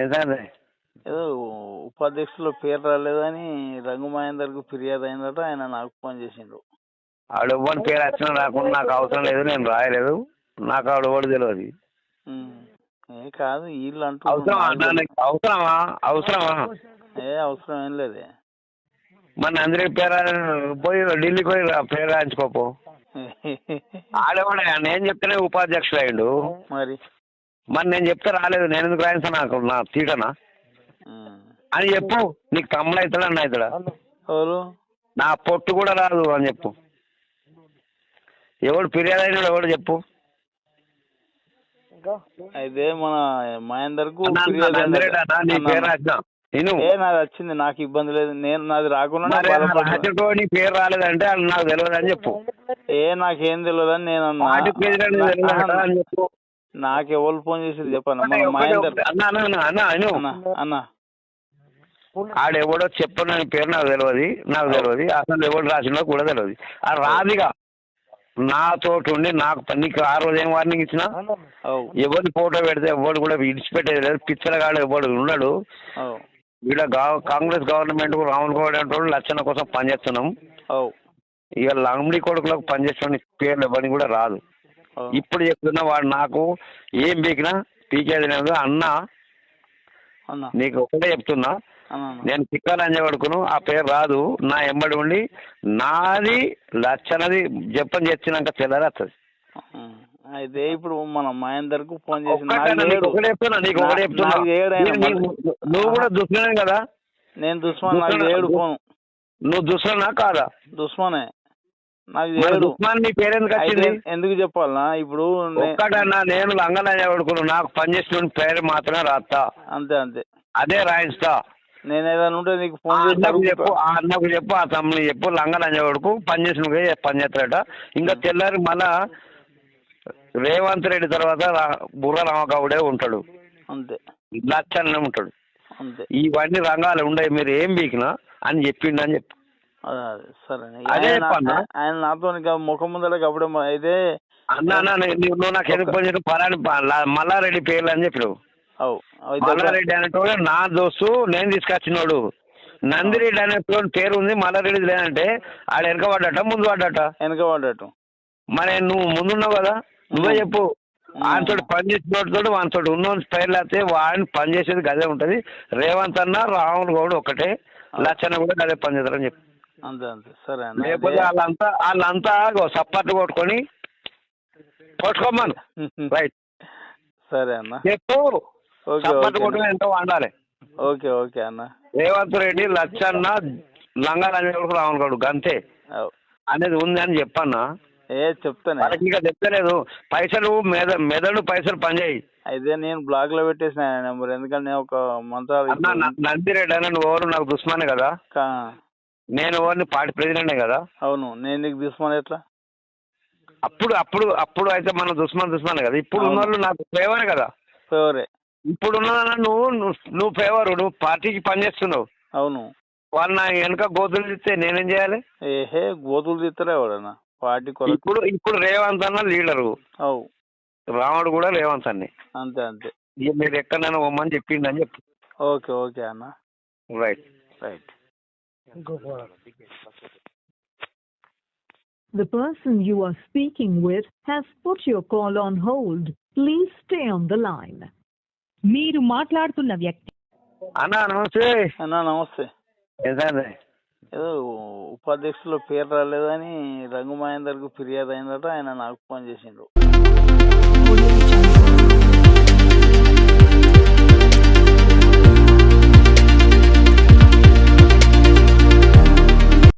ఏంటండి? ఏదో ఉపాధ్యక్షుల పేరు రాలేదని రంగు మహేందర్కు ఫిర్యాదు అయిందట. ఆయన నాకు ఫోన్ చేసిండు. ఆడు ఎవ్వరి పేరు వచ్చినా రాకుండా నాకు అవసరం లేదు, నేను రాయలేదు. నాకు ఆడు ఎవడు తెలియదు. ఏ కాదు వీళ్ళు అవసరమా? అంటున్నారు. అవసరమా? అవసరం ఏం లేదే. మరి అందరి పేరు పోయి ఢిల్లీకి పోయి పేరు రాయించుకోపో. ఆడేవాడే నేను చెప్తేనే ఉపాధ్యక్షుడు అయ్యిండు. మరి నేను చెప్తే రాలేదు, నేను ఎందుకు రాయించా? నాకు నా తీటనా అని చెప్పు. నీకు తమ్ముడు అవుతాడా అన్న అవుతాడా? ఎవరు? నా పొట్టు కూడా రాదు అని చెప్పు. ఎవడు ఫిర్యాదు అయినాడు ఎవడు చెప్పు. అయితే మన మహేందర్కు నీ పేరు రాసినా నాది వచ్చింది, నాకు ఇబ్బంది లేదు. నేను నాది రాకుండా నీ పేరు రాలేదంటే అది నాకు తెలియదు అని చెప్పు. నాకేం తెలియదు అని నేను అన్నా. నాకు ఎవరు ఫోన్ చేసి చెప్పాను మహేందర్ అన్న ఆడెవడో చెప్పను పేరు నాకు తెలియదు. అసలు ఎవడు రాసినా కూడా తెలియదు. ఆ రాదిగా నాతో ఉండి నాకు నీకు ఆ రోజు ఏం వార్నింగ్ ఇచ్చినా, ఎవరిని ఫోటో పెడితే ఎవడు కూడా విడిచిపెట్టేది లేదు. పిచ్చలగాడు ఎవడు ఉన్నాడు. ఇక్కడ కాంగ్రెస్ గవర్నమెంట్ రాహుల్ గౌడ్ అంటే లక్షణ కోసం పనిచేస్తున్నాం. ఇక లంబడి కొడుకులకు పనిచేస్తున్న పేర్లు ఎవరిని కూడా రాదు. ఇప్పుడు చెప్తున్నా, వాడు నాకు ఏం పీకినా పీకేది లేదు. అన్న నీకు ఒకటే చెప్తున్నా, నేను చిక్కాలని పడుకును ఆ పేరు రాదు. నా ఎంబడి ఉండి నాది లచ్చనది చెప్పని చేసినాక తెల్లారి వస్తుంది. అయితే ఇప్పుడు మన మహేందర్ కు ఫోన్ చేసి నువ్వు కూడా దుష్మనే కదా? నేను దుష్మన్. నాకు ఏడు ఫోన్. నువ్వు దుష్మనా కాదా? దుష్మనే. దుష్మన్ నీ పేరెందుకు వచ్చింది? ఎందుకు చెప్పాలనా? ఇప్పుడు ఒక్కడన్నా నేను లంగనయ్య పడుకును, నాకు పనిచేసిన పేరు మాత్రమే రాస్తా. అంతే అదే రాయిస్తా. నేను ఏదైనా ఉంటే నీకు ఫోన్ చెప్పు. ఆ అన్నకు చెప్పు, ఆ తమ్ముడు చెప్పు. లంగనయ్య పడుకు పనిచేసిన పని చేస్తాడట. ఇంకా తెల్లారి మళ్ళా రేవంత్ రెడ్డి తర్వాత బుర్ర రామగౌడే ఉంటాడు. అంతే. లచ్చనే ఉంటాడు. అంతే. ఇవన్నీ రంగాలు ఉండవు, మీరు ఏం బీకినా అని చెప్పిండు అని చెప్పు. సరే. అదే ఆయన నాతో ముఖం ముందర అప్పుడే అయితే అన్నా నువ్వు నాకు ఎందుకు పని చెప్పి పలాని మల్లారెడ్డి పేర్లు అని చెప్పావు. మల్లారెడ్డి అనేటోడు నా దోస్తు, నేను తీసుకొచ్చినోడు. నందిరెడ్డి అనే పేరు ఉంది, మల్లారెడ్డి లేదంటే ఆడ వెనకబడ్డట ముందు పడ్డట. మరి నువ్వు ముందున్నావు కదా, నువ్వే చెప్పు. ఆయనతోటి పని చేసినోడితోటి వానితోటి ఉన్న పేర్లు అయితే వాడిని పని చేసేది గదే ఉంటుంది. రేవంత్ అన్న రాహుల్ గౌడ్ ఒకటే, లచ్చన్న కూడా గదే పని చేస్తారని చెప్పు. అంతే. సరే. లేకపోతే వాళ్ళంతా సప్పట్లు కొట్టుకోమను. రైట్. సరే అన్న చెప్పు. సప్పట్లు కొట్టుకుని ఎంతో వండాలి. ఓకే అన్న. రేవంత్ రెడ్డి, లచ్చన్న, లంగాలని రాహుల్ గౌడ్ గంతే అనేది ఉంది అని చెప్పన్నా. చెప్తాను. ఇంకా చెప్తలేదు. పైసలు మెదడు పైసలు పనిచేయి. అయితే నేను బ్లాక్ లో పెట్టేసిన నెంబర్, ఎందుకంటే ఒక మంత్రాలు. నందిరెడ్డి అని నువ్వు ఎవరు? నాకు దుష్మనే కదా. నేను ఎవరిని పార్టీ ప్రెసిడెంటే కదా. అవును. నేను నీకు దుష్మన్ ఎట్లా? అప్పుడు అయితే మన దుష్మనే కదా. ఇప్పుడు ఉన్న వాళ్ళు నాకు ఫేవరే కదా. ఫేవరే. ఇప్పుడు ఉన్న నువ్వు ఫేవర్, నువ్వు పార్టీకి పనిచేస్తున్నావు. అవును. వాళ్ళు నా వెనక గోతులు తీస్తే నేనేం చేయాలి? గోతులు తీస్తారా ఎవడన్నా పార్టీ? ఇప్పుడు రేవంత్ అన్న లీడరు, రాముడు కూడా రేవంత్ అన్ని. అంతే. మీరు ఎక్కడైనా పోమని చెప్పిండు అని చెప్పు. ఓకే అన్న. Right. The person you are speaking with has put your call on hold. Please stay on the line. మీరు మాట్లాడుతున్న వ్యక్తి. అన్నా నమస్తే. నమస్తే. ఏదో ఉపాధ్యక్షుల పేరు రాలేదని రంగు మహేందర్కు ఫిర్యాదు అయిందట. ఆయన నాకు ఫోన్ చేసిండు.